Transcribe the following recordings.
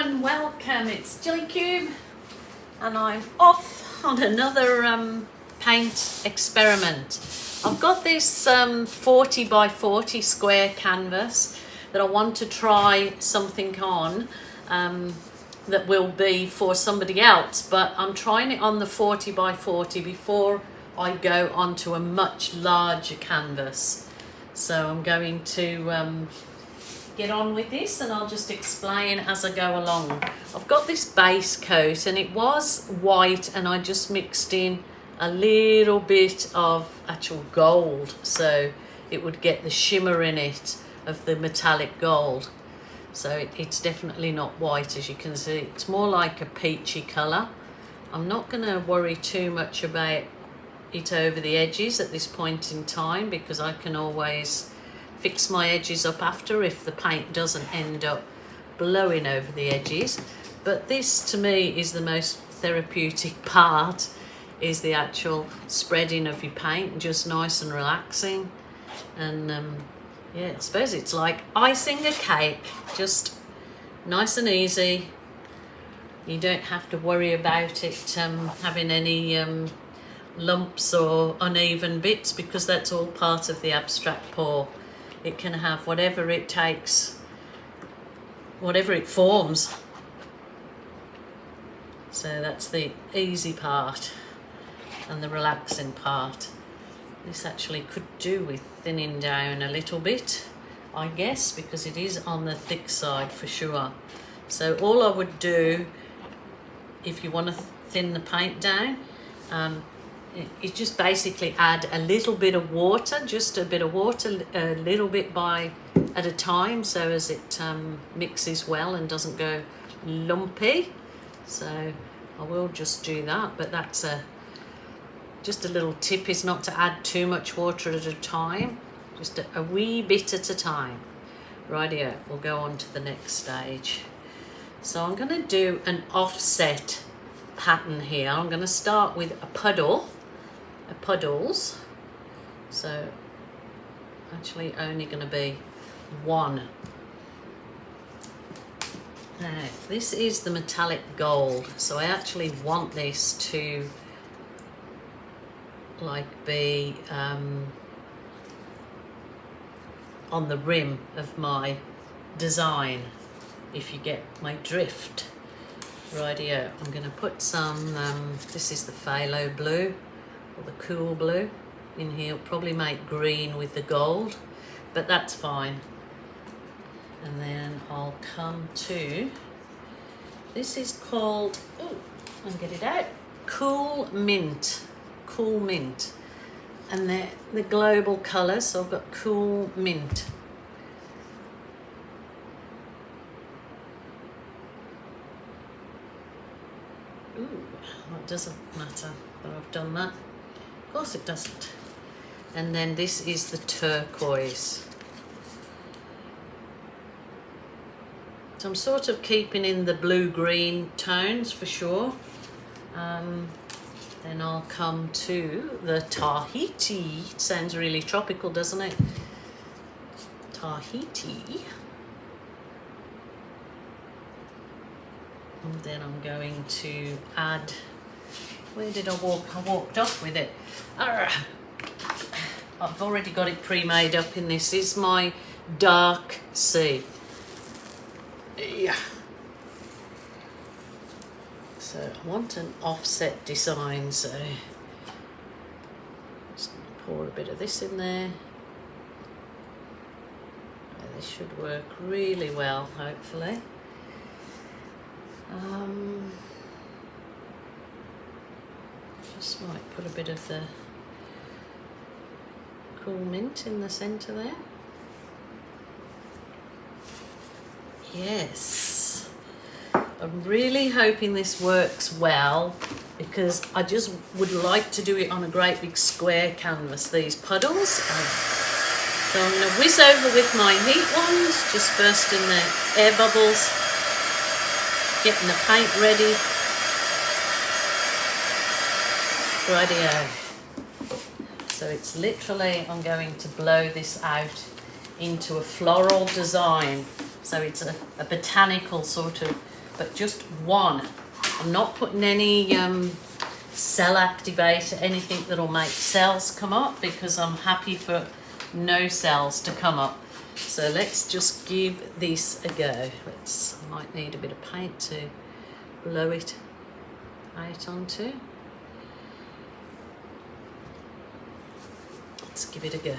and welcome. It's gillykube and I'm off on another paint experiment. I've got this 40 by 40 square canvas that I want to try something on that will be for somebody else, but I'm trying it on the 40 by 40 before I go onto a much larger canvas. So I'm going to get on with this and I'll just explain as I go along. I've got this base coat and it was white and I just mixed in a little bit of actual gold so it would get the shimmer in it of the metallic gold. So it's definitely not white, as you can see. It's more like a peachy colour. I'm not going to worry too much about it over the edges at this point in time because I can always fix my edges up after if the paint doesn't end up blowing over the edges. But this to me is the most therapeutic part, is the actual spreading of your paint, just nice and relaxing. And yeah, I suppose it's like icing a cake, just nice and easy. You don't have to worry about it having any lumps or uneven bits because that's all part of the abstract pour. It can have whatever it takes, whatever it forms. So that's the easy part and the relaxing part. This actually could do with thinning down a little bit, I guess, because it is on the thick side for sure. So all I would do if you want to thin the paint down, you just basically add a little bit of water, just a bit of water, a little bit at a time, so as it mixes well and doesn't go lumpy. So I will just do that, but that's just a little tip, is not to add too much water at a time, just a wee bit at a time. Rightio, we'll go on to the next stage. So I'm going to do an offset pattern here. I'm going to start with a puddles, so actually only going to be one. Now this is the metallic gold, so I actually want this to like be on the rim of my design, if you get my drift. Rightio, I'm going to put some this is the phthalo blue or the cool blue in here. It'll probably make green with the gold, but that's fine. And then I'll come to, this is called, I'll get it out, Cool Mint, and they're the global colours, so I've got Cool Mint. It doesn't matter that I've done that. Of course it doesn't. And then this is the turquoise. So I'm sort of keeping in the blue-green tones for sure. Then I'll come to the Tahiti. It sounds really tropical, doesn't it? Tahiti. And then I'm going to add, where did I walk? I walked off with it. I've already got it pre-made up in this. This is my dark sea. Yeah. So I want an offset design, so just gonna pour a bit of this in there. This should work really well, hopefully. Just might put a bit of the Cool Mint in the centre there. Yes, I'm really hoping this works well because I just would like to do it on a great big square canvas, these puddles. So I'm going to whiz over with my heat wand, just bursting the air bubbles, getting the paint ready. Rightio. So it's literally, I'm going to blow this out into a floral design. So it's a botanical sort of but just one. I'm not putting any cell activator, anything that'll make cells come up, because I'm happy for no cells to come up. So let's just give this a go. Might need a bit of paint to blow it out onto. Let's give it a go.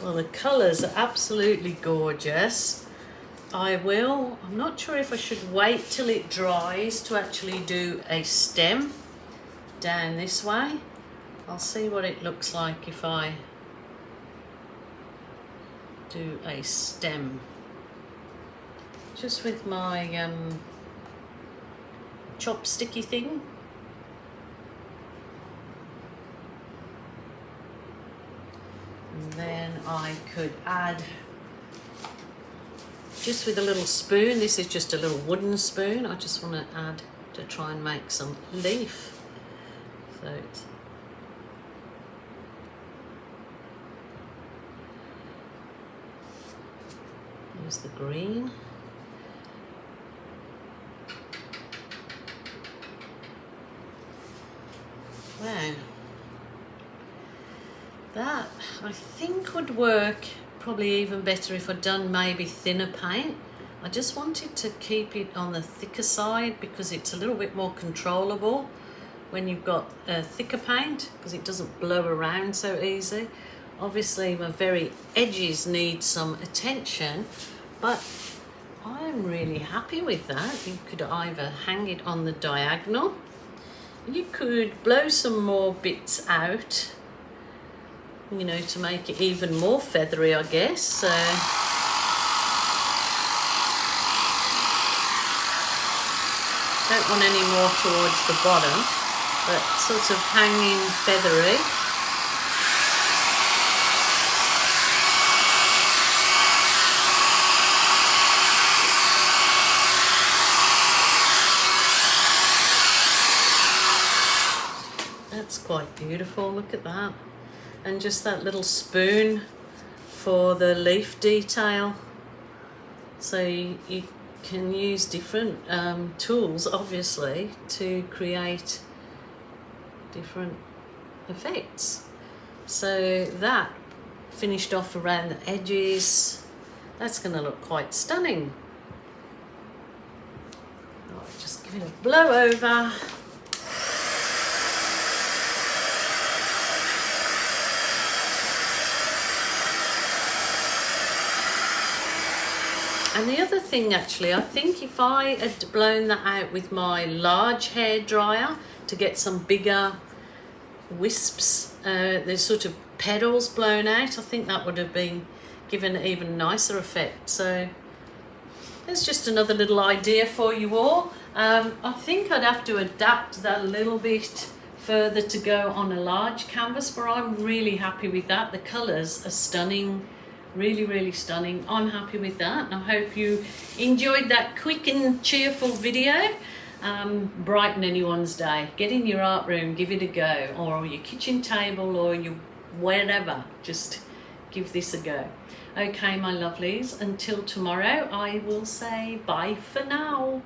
Well, the colours are absolutely gorgeous. I'm not sure if I should wait till it dries to actually do a stem down this way. I'll see what it looks like if I do a stem. Just with my chopsticky thing. And then I could add, just with a little spoon, this is just a little wooden spoon, I just want to add to try and make some leaf. So use the green. Wow. That I think would work probably even better if I'd done maybe thinner paint. I just wanted to keep it on the thicker side because it's a little bit more controllable when you've got thicker paint, because it doesn't blow around so easy. Obviously my very edges need some attention, but I'm really happy with that. You could either hang it on the diagonal, you could blow some more bits out, you know, to make it even more feathery, I guess. So don't want any more towards the bottom, but sort of hanging feathery. That's quite beautiful, look at that. And just that little spoon for the leaf detail. So you can use different tools, obviously, to create different effects. So that finished off around the edges. That's going to look quite stunning. I'll just give it a blow over. And the other thing, actually, I think if I had blown that out with my large hairdryer to get some bigger wisps, the sort of petals blown out, I think that would have been given an even nicer effect. So there's just another little idea for you all. I think I'd have to adapt that a little bit further to go on a large canvas, but I'm really happy with that. The colours are stunning. Really stunning. I'm happy with that. I hope you enjoyed that quick and cheerful video. Brighten anyone's day. Get in your art room, give it a go, or your kitchen table, or your wherever. Just give this a go. Okay, my lovelies, until tomorrow, I will say bye for now.